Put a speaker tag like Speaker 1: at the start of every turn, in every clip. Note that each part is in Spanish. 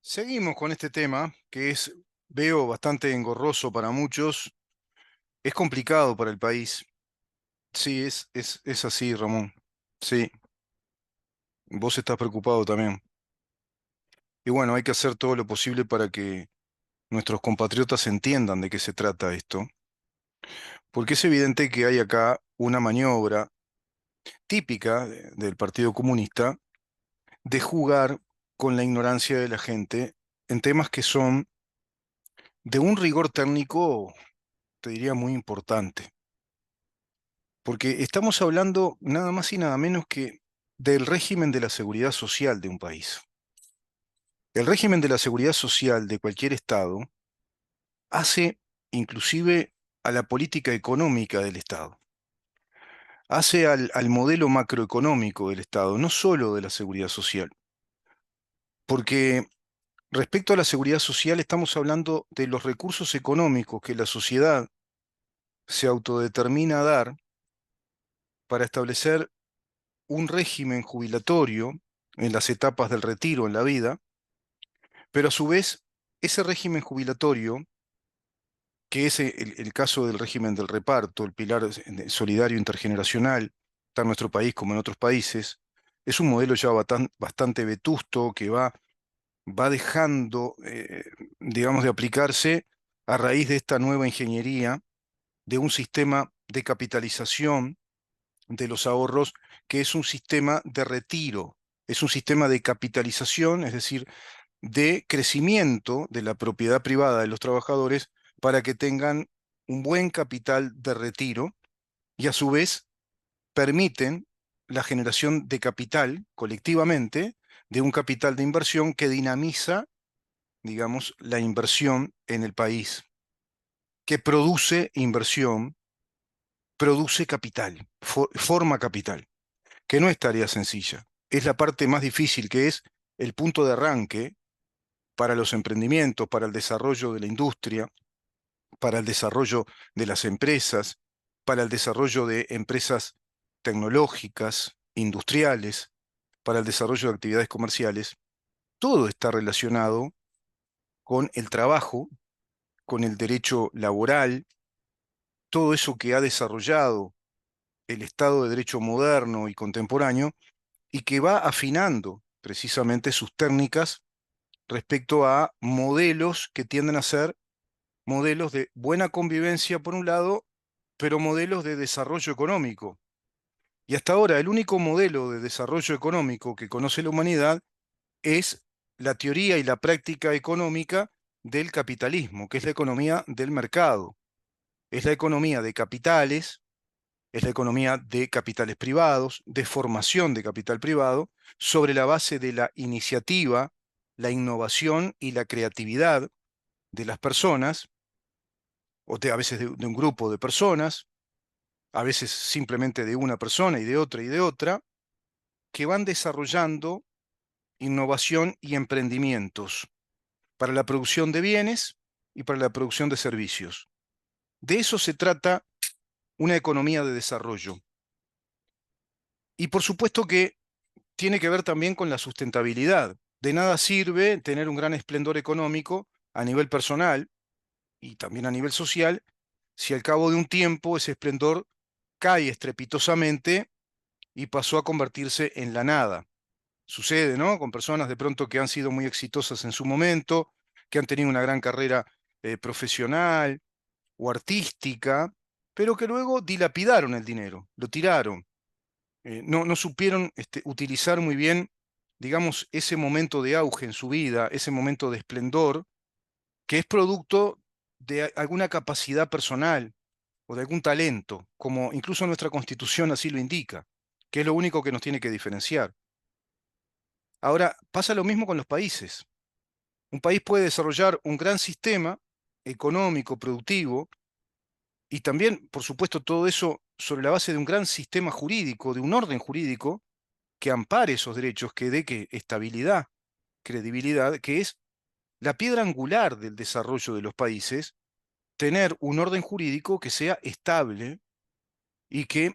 Speaker 1: Seguimos con este tema que veo, bastante engorroso para muchos. Es complicado para el país. Sí, es así, Ramón. Sí, vos estás preocupado también. Y bueno, hay que hacer todo lo posible para que nuestros compatriotas entiendan de qué se trata esto, porque es evidente que hay acá una maniobra típica del Partido Comunista de jugar con la ignorancia de la gente en temas que son de un rigor técnico, te diría, muy importante. Porque estamos hablando nada más y nada menos que del régimen de la seguridad social de un país. El régimen de la seguridad social de cualquier Estado hace inclusive a la política económica del Estado, hace al modelo macroeconómico del Estado, no solo de la seguridad social. Porque respecto a la seguridad social estamos hablando de los recursos económicos que la sociedad se autodetermina a dar para establecer un régimen jubilatorio en las etapas del retiro en la vida, pero a su vez ese régimen jubilatorio, que es el caso del régimen del reparto, el pilar solidario intergeneracional, tanto en nuestro país como en otros países, es un modelo ya bastante vetusto que va dejando, digamos, de aplicarse a raíz de esta nueva ingeniería de un sistema de capitalización de los ahorros, que es un sistema de retiro, es un sistema de capitalización, es decir, de crecimiento de la propiedad privada de los trabajadores para que tengan un buen capital de retiro y a su vez permiten la generación de capital colectivamente, de un capital de inversión que dinamiza, digamos, la inversión en el país, que produce inversión, produce capital, forma capital, que no es tarea sencilla. Es la parte más difícil, que es el punto de arranque para los emprendimientos, para el desarrollo de la industria, para el desarrollo de las empresas, para el desarrollo de empresas tecnológicas, industriales, para el desarrollo de actividades comerciales. Todo está relacionado con el trabajo, con el derecho laboral, todo eso que ha desarrollado el Estado de Derecho moderno y contemporáneo y que va afinando precisamente sus técnicas respecto a modelos que tienden a ser modelos de buena convivencia por un lado, pero modelos de desarrollo económico. Y hasta ahora el único modelo de desarrollo económico que conoce la humanidad es la teoría y la práctica económica del capitalismo, que es la economía del mercado. Es la economía de capitales, es la economía de capitales privados, de formación de capital privado, sobre la base de la iniciativa, la innovación y la creatividad de las personas, a veces de un grupo de personas, a veces simplemente de una persona y de otra, que van desarrollando innovación y emprendimientos para la producción de bienes y para la producción de servicios. De eso se trata una economía de desarrollo. Y por supuesto que tiene que ver también con la sustentabilidad. De nada sirve tener un gran esplendor económico a nivel personal y también a nivel social si al cabo de un tiempo ese esplendor cae estrepitosamente y pasó a convertirse en la nada. Sucede, ¿no? Con personas de pronto que han sido muy exitosas en su momento, que han tenido una gran carrera profesional o artística, pero que luego dilapidaron el dinero, lo tiraron. No supieron utilizar muy bien, digamos, ese momento de auge en su vida, ese momento de esplendor, que es producto de alguna capacidad personal o de algún talento, como incluso nuestra Constitución así lo indica, que es lo único que nos tiene que diferenciar. Ahora, pasa lo mismo con los países. Un país puede desarrollar un gran sistema económico, productivo, y también, por supuesto, todo eso sobre la base de un gran sistema jurídico, de un orden jurídico que ampare esos derechos, que dé que estabilidad, credibilidad, que es la piedra angular del desarrollo de los países, tener un orden jurídico que sea estable y que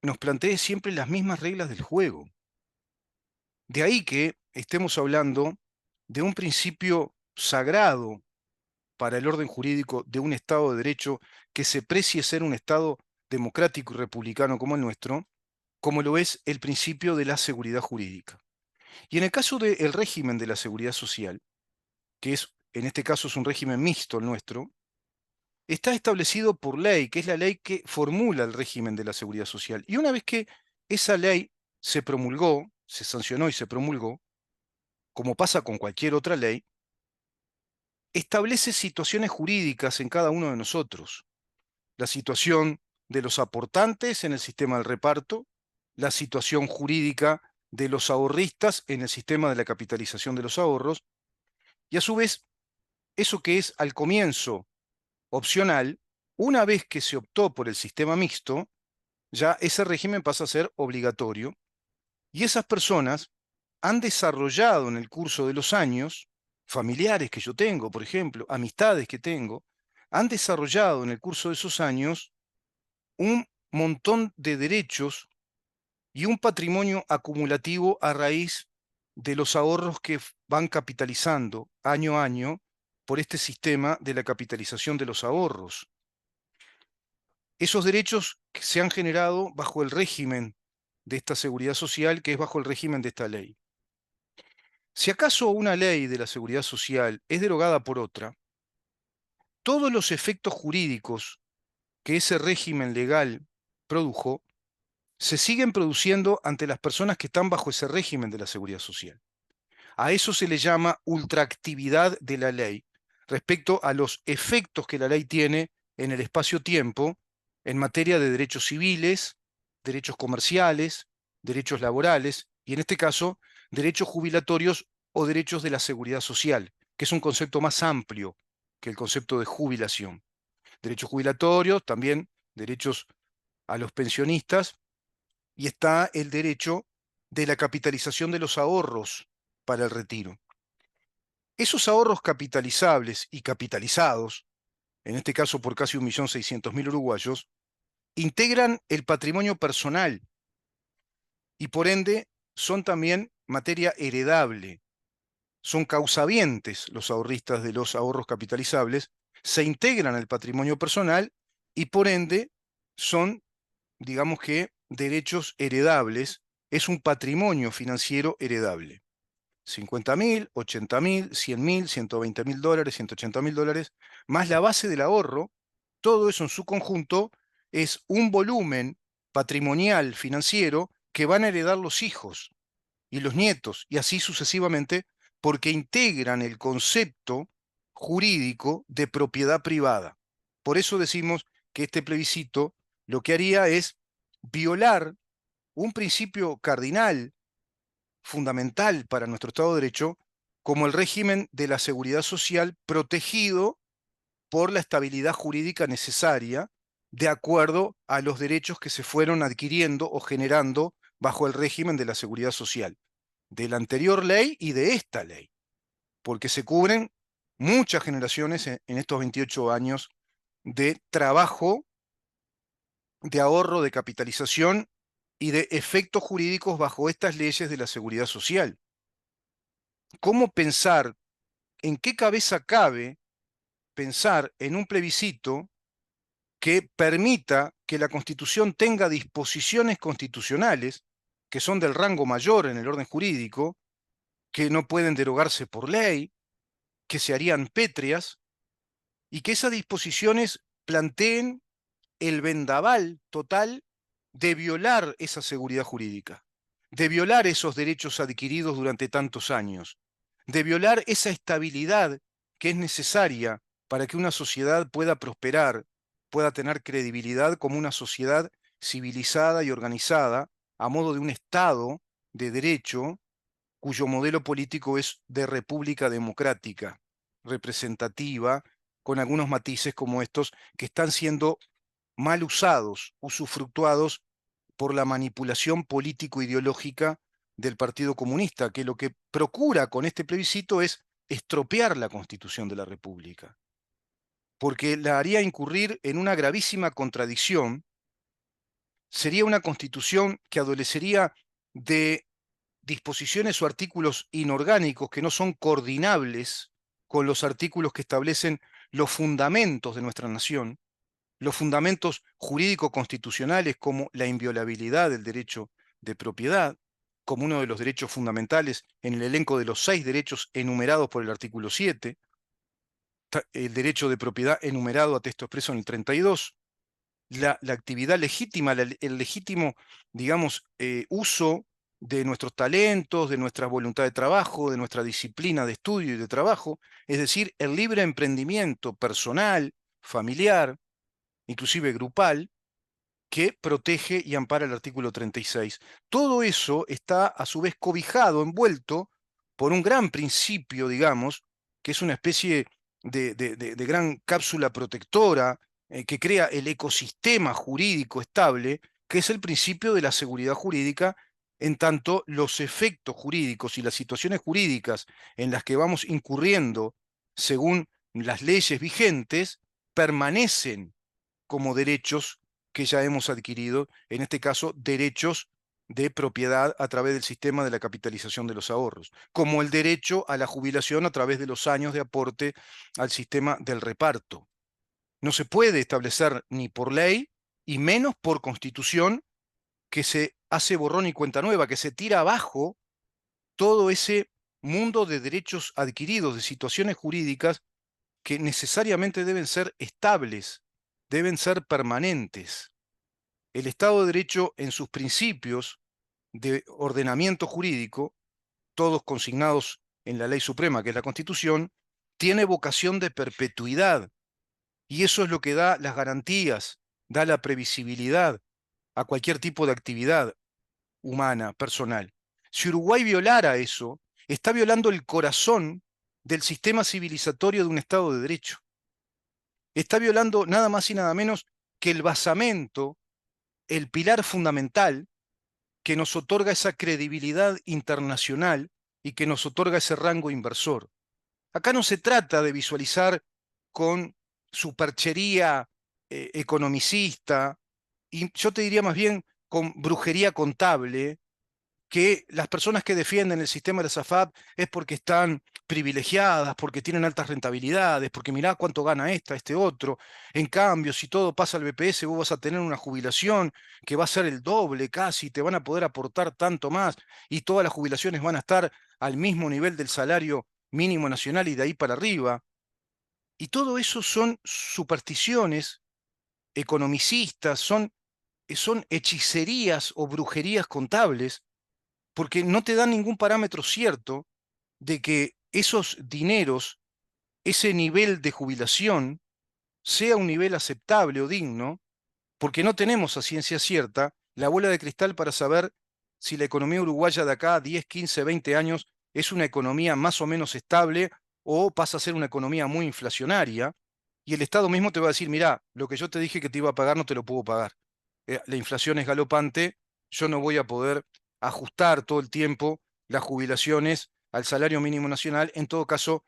Speaker 1: nos plantee siempre las mismas reglas del juego. De ahí que estemos hablando de un principio sagrado para el orden jurídico de un Estado de Derecho que se precie ser un Estado democrático y republicano como el nuestro, como lo es el principio de la seguridad jurídica. Y en el caso del régimen de la seguridad social, que es, en este caso es un régimen mixto el nuestro, está establecido por ley, que es la ley que formula el régimen de la seguridad social. Y una vez que esa ley se promulgó, se sancionó y se promulgó, como pasa con cualquier otra ley, establece situaciones jurídicas en cada uno de nosotros. La situación de los aportantes en el sistema del reparto, la situación jurídica de los ahorristas en el sistema de la capitalización de los ahorros, y a su vez, eso que es al comienzo opcional, una vez que se optó por el sistema mixto, ya ese régimen pasa a ser obligatorio, y esas personas han desarrollado en el curso de los años, familiares que yo tengo, por ejemplo, amistades que tengo, han desarrollado en el curso de esos años un montón de derechos y un patrimonio acumulativo a raíz de los ahorros que van capitalizando año a año por este sistema de la capitalización de los ahorros. Esos derechos que se han generado bajo el régimen de esta seguridad social, que es bajo el régimen de esta ley. Si acaso una ley de la seguridad social es derogada por otra, todos los efectos jurídicos que ese régimen legal produjo se siguen produciendo ante las personas que están bajo ese régimen de la seguridad social. A eso se le llama ultraactividad de la ley respecto a los efectos que la ley tiene en el espacio-tiempo en materia de derechos civiles, derechos comerciales, derechos laborales y en este caso derechos jubilatorios o derechos de la seguridad social, que es un concepto más amplio que el concepto de jubilación. Derechos jubilatorios, también derechos a los pensionistas, y está el derecho de la capitalización de los ahorros para el retiro. Esos ahorros capitalizables y capitalizados, en este caso por casi 1.600.000 uruguayos, integran el patrimonio personal y por ende son también materia heredable. Son causavientes los ahorristas de los ahorros capitalizables, se integran al patrimonio personal y por ende son, digamos que, derechos heredables, es un patrimonio financiero heredable. 50.000, 80.000, 100.000, 120.000 dólares, 180.000 dólares, más la base del ahorro, todo eso en su conjunto es un volumen patrimonial financiero que van a heredar los hijos y los nietos, y así sucesivamente, porque integran el concepto jurídico de propiedad privada. Por eso decimos que este plebiscito lo que haría es violar un principio cardinal fundamental para nuestro Estado de Derecho, como el régimen de la seguridad social protegido por la estabilidad jurídica necesaria de acuerdo a los derechos que se fueron adquiriendo o generando bajo el régimen de la seguridad social, de la anterior ley y de esta ley, porque se cubren muchas generaciones en estos 28 años de trabajo, de ahorro, de capitalización y de efectos jurídicos bajo estas leyes de la seguridad social. ¿Cómo pensar, en qué cabeza cabe pensar en un plebiscito que permita que la Constitución tenga disposiciones constitucionales que son del rango mayor en el orden jurídico, que no pueden derogarse por ley, que se harían pétreas, y que esas disposiciones planteen el vendaval total de violar esa seguridad jurídica, de violar esos derechos adquiridos durante tantos años, de violar esa estabilidad que es necesaria para que una sociedad pueda prosperar, pueda tener credibilidad como una sociedad civilizada y organizada a modo de un Estado de derecho cuyo modelo político es de república democrática, representativa, con algunos matices como estos que están siendo mal usados, usufructuados por la manipulación político-ideológica del Partido Comunista, que lo que procura con este plebiscito es estropear la Constitución de la República, porque la haría incurrir en una gravísima contradicción. Sería una Constitución que adolecería de disposiciones o artículos inorgánicos que no son coordinables con los artículos que establecen los fundamentos de nuestra nación, los fundamentos jurídico-constitucionales como la inviolabilidad del derecho de propiedad, como uno de los derechos fundamentales en el elenco de los 6 derechos enumerados por el artículo 7, el derecho de propiedad enumerado a texto expreso en el 32, la actividad legítima, el legítimo, digamos, uso de nuestros talentos, de nuestra voluntad de trabajo, de nuestra disciplina de estudio y de trabajo, es decir, el libre emprendimiento personal, familiar, inclusive grupal, que protege y ampara el artículo 36. Todo eso está a su vez cobijado, envuelto por un gran principio, digamos, que es una especie de gran cápsula protectora que crea el ecosistema jurídico estable, que es el principio de la seguridad jurídica, en tanto los efectos jurídicos y las situaciones jurídicas en las que vamos incurriendo según las leyes vigentes permanecen como derechos que ya hemos adquirido, en este caso, derechos de propiedad a través del sistema de la capitalización de los ahorros, como el derecho a la jubilación a través de los años de aporte al sistema del reparto. No se puede establecer ni por ley y menos por constitución que se hace borrón y cuenta nueva, que se tira abajo todo ese mundo de derechos adquiridos, de situaciones jurídicas que necesariamente deben ser estables, deben ser permanentes. El Estado de Derecho en sus principios de ordenamiento jurídico, todos consignados en la ley suprema, que es la Constitución, tiene vocación de perpetuidad. Y eso es lo que da las garantías, da la previsibilidad a cualquier tipo de actividad humana, personal. Si Uruguay violara eso, está violando el corazón del sistema civilizatorio de un Estado de Derecho. Está violando nada más y nada menos que el basamento, el pilar fundamental que nos otorga esa credibilidad internacional y que nos otorga ese rango inversor. Acá no se trata de visualizar con superchería economicista, y yo te diría más bien con brujería contable, que las personas que defienden el sistema de la SAFAP es porque están privilegiadas, porque tienen altas rentabilidades, porque mirá cuánto gana este otro. En cambio, si todo pasa al BPS, vos vas a tener una jubilación que va a ser el doble casi, te van a poder aportar tanto más y todas las jubilaciones van a estar al mismo nivel del salario mínimo nacional y de ahí para arriba. Y todo eso son supersticiones economicistas, son hechicerías o brujerías contables porque no te dan ningún parámetro cierto de que esos dineros, ese nivel de jubilación, sea un nivel aceptable o digno, porque no tenemos a ciencia cierta la bola de cristal para saber si la economía uruguaya de acá a 10, 15, 20 años es una economía más o menos estable o pasa a ser una economía muy inflacionaria, y el Estado mismo te va a decir, mirá, lo que yo te dije que te iba a pagar no te lo puedo pagar. La inflación es galopante, yo no voy a poder ajustar todo el tiempo las jubilaciones al salario mínimo nacional, en todo caso,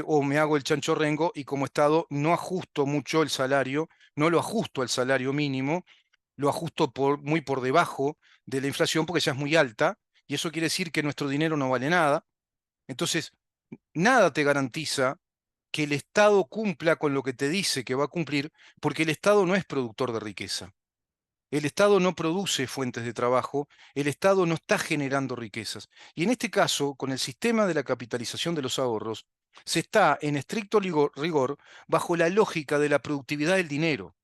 Speaker 1: o me hago el chancho rengo y como Estado no ajusto mucho el salario, no lo ajusto al salario mínimo, lo ajusto muy por debajo de la inflación porque ya es muy alta, y eso quiere decir que nuestro dinero no vale nada. Entonces, nada te garantiza que el Estado cumpla con lo que te dice que va a cumplir, porque el Estado no es productor de riqueza. El Estado no produce fuentes de trabajo, el Estado no está generando riquezas. Y en este caso, con el sistema de la capitalización de los ahorros, se está en estricto rigor bajo la lógica de la productividad del dinero,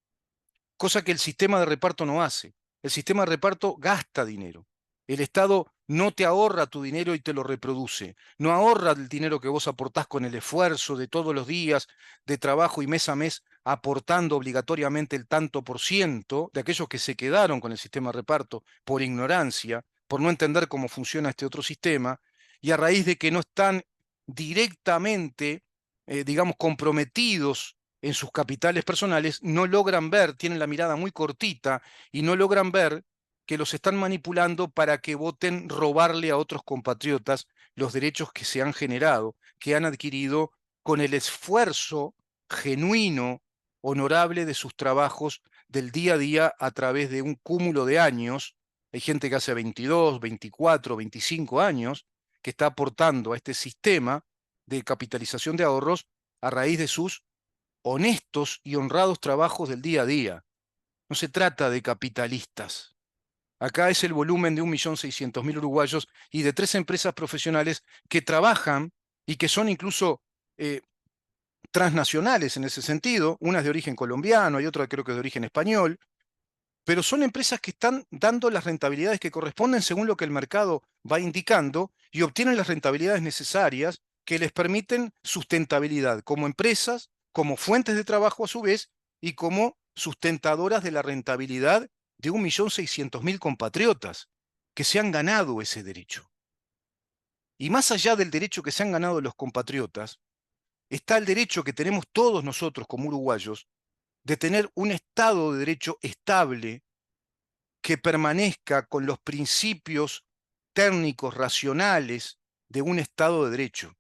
Speaker 1: cosa que el sistema de reparto no hace. El sistema de reparto gasta dinero. El Estado no te ahorra tu dinero y te lo reproduce. No ahorra el dinero que vos aportás con el esfuerzo de todos los días de trabajo y mes a mes, aportando obligatoriamente el tanto por ciento de aquellos que se quedaron con el sistema de reparto por ignorancia, por no entender cómo funciona este otro sistema, y a raíz de que no están directamente, digamos, comprometidos en sus capitales personales, no logran ver, tienen la mirada muy cortita y no logran ver que los están manipulando para que voten robarle a otros compatriotas los derechos que se han generado, que han adquirido con el esfuerzo genuino, honorable de sus trabajos del día a día a través de un cúmulo de años Hay gente que hace 22, 24, 25 años que está aportando a este sistema de capitalización de ahorros a raíz de sus honestos y honrados trabajos del día a día. No se trata de capitalistas. Acá es el volumen de 1.600.000 uruguayos y de 3 empresas profesionales que trabajan y que son incluso transnacionales en ese sentido. Una es de origen colombiano y otra creo que es de origen español, pero son empresas que están dando las rentabilidades que corresponden según lo que el mercado va indicando y obtienen las rentabilidades necesarias que les permiten sustentabilidad como empresas, como fuentes de trabajo a su vez y como sustentadoras de la rentabilidad de 1.600.000 compatriotas que se han ganado ese derecho. Y más allá del derecho que se han ganado los compatriotas, está el derecho que tenemos todos nosotros como uruguayos de tener un Estado de Derecho estable que permanezca con los principios técnicos, racionales de un Estado de Derecho.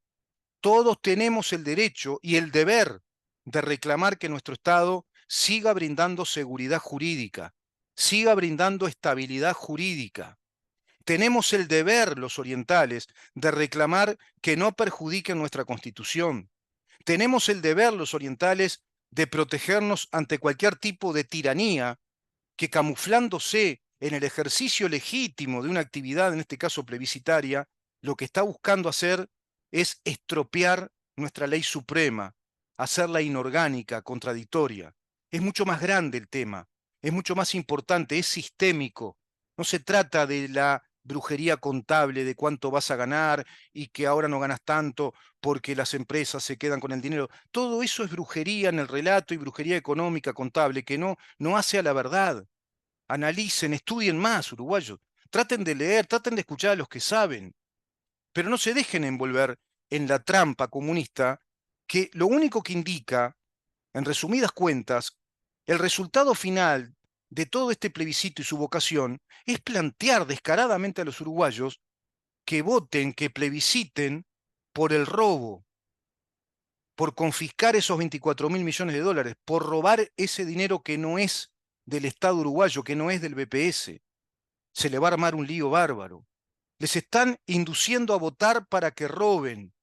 Speaker 1: Todos tenemos el derecho y el deber de reclamar que nuestro Estado siga brindando seguridad jurídica, siga brindando estabilidad jurídica. Tenemos el deber, los orientales, de reclamar que no perjudiquen nuestra Constitución. Tenemos el deber, los orientales, de protegernos ante cualquier tipo de tiranía que, camuflándose en el ejercicio legítimo de una actividad, en este caso plebiscitaria, lo que está buscando hacer es estropear nuestra ley suprema, hacerla inorgánica, contradictoria. Es mucho más grande el tema, es mucho más importante, es sistémico. No se trata de la brujería contable de cuánto vas a ganar y que ahora no ganas tanto porque las empresas se quedan con el dinero. Todo eso es brujería en el relato y brujería económica contable que no hace a la verdad. Analicen, estudien más, uruguayos. Traten de leer, traten de escuchar a los que saben, pero no se dejen envolver en la trampa comunista que lo único que indica, en resumidas cuentas, el resultado final de todo este plebiscito y su vocación es plantear descaradamente a los uruguayos que voten, que plebisciten por el robo, por confiscar esos 24.000 millones de dólares, por robar ese dinero que no es del Estado uruguayo, que no es del BPS. Se le va a armar un lío bárbaro. Les están induciendo a votar para que roben,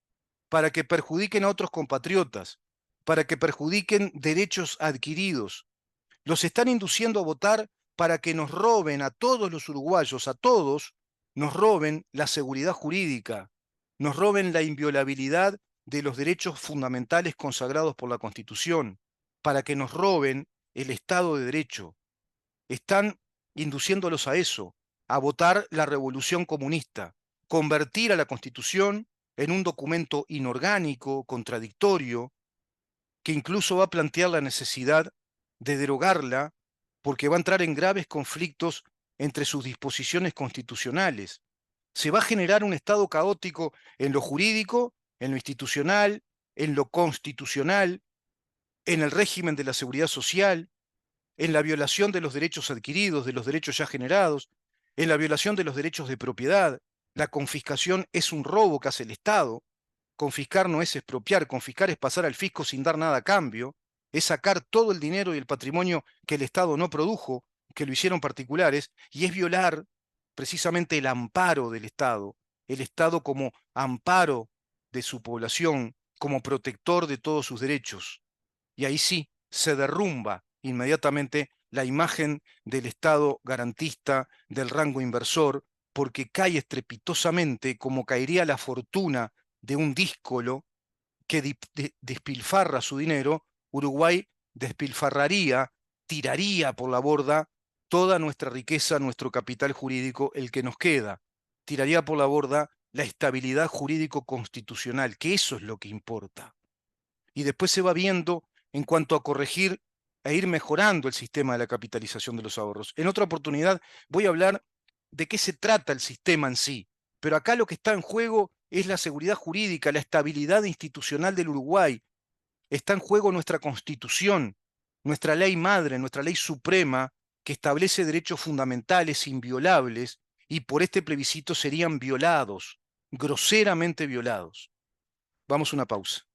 Speaker 1: para que perjudiquen a otros compatriotas, para que perjudiquen derechos adquiridos. Los están induciendo a votar para que nos roben a todos los uruguayos, a todos, nos roben la seguridad jurídica, nos roben la inviolabilidad de los derechos fundamentales consagrados por la Constitución, para que nos roben el Estado de Derecho. Están induciéndolos a eso, a votar la revolución comunista, convertir a la Constitución en un documento inorgánico, contradictorio, que incluso va a plantear la necesidad de derogarla porque va a entrar en graves conflictos entre sus disposiciones constitucionales. Se va a generar un estado caótico en lo jurídico, en lo institucional, en lo constitucional, en el régimen de la seguridad social, en la violación de los derechos adquiridos, de los derechos ya generados, en la violación de los derechos de propiedad. La confiscación es un robo que hace el Estado. Confiscar no es expropiar, confiscar es pasar al fisco sin dar nada a cambio, es sacar todo el dinero y el patrimonio que el Estado no produjo, que lo hicieron particulares, y es violar precisamente el amparo del Estado, el Estado como amparo de su población, como protector de todos sus derechos. Y ahí sí se derrumba inmediatamente la imagen del Estado garantista, del rango inversor, porque cae estrepitosamente como caería la fortuna de un díscolo que despilfarra su dinero. Uruguay despilfarraría, tiraría por la borda toda nuestra riqueza, nuestro capital jurídico, el que nos queda. Tiraría por la borda la estabilidad jurídico constitucional, que eso es lo que importa. Y después se va viendo en cuanto a corregir e ir mejorando el sistema de la capitalización de los ahorros. En otra oportunidad voy a hablar de qué se trata el sistema en sí, pero acá lo que está en juego es la seguridad jurídica, la estabilidad institucional del Uruguay. Está en juego nuestra Constitución, nuestra ley madre, nuestra ley suprema, que establece derechos fundamentales inviolables y por este plebiscito serían violados, groseramente violados. Vamos a una pausa.